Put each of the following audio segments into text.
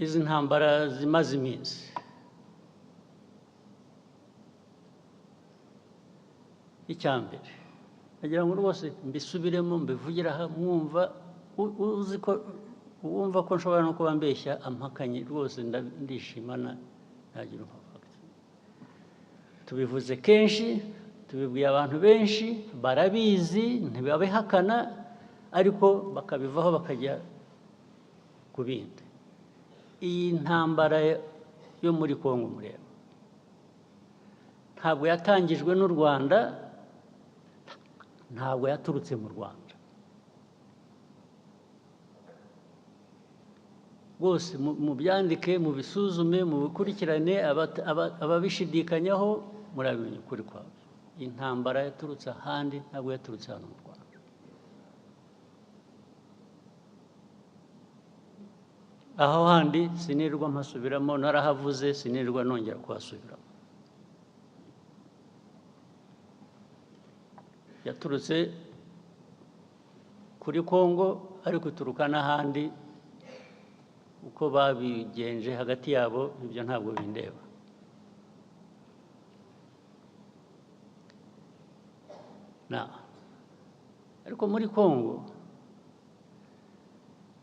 izi ntambara zimaze iminsi icyambere nagira ngo rwose mbisubiremo mbivugire aha mwumva uzi ko wumva ko nshobora no kuba mbeshya ampakanye rwose ndishimana nagira umufaka tubivuze kenshi tubibwiye abantu benshi barabizi ntibabihakana ariko bakabivaho bakajya ku bindi iyi ntambara yo muri Kongo mureba ntabwo yatangijwe n'u Rwanda ntabwo yaturutse mu Rwanda bose mu byandike mu bisuzume mu bikurikirane ababishidikanyaho murabimenya ukuri kwabo intambara yaturutse ahandi ntabwo yaturutse hano mu Rwanda aho handi sinirwa mpasubiramo narahavuze sinirwa nongera kuhasubiramo yaturutse kuri Kongo ariko ituruka n'ahandi uko babigenje hagati yabo ibyo ntabwo bindeba ariko muri Kongo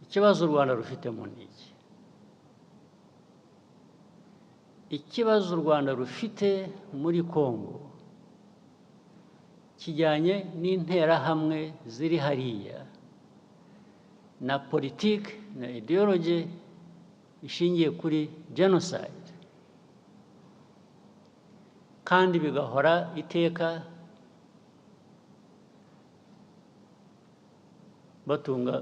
ikibazo u Rwanda rufitemo ni iki ikibazo u Rwanda rufite muri Kongo kijyanye n'interahamwe ziri hariya na politiki na ideology ishingiye kuri genocide kandi bigahora iteka batunga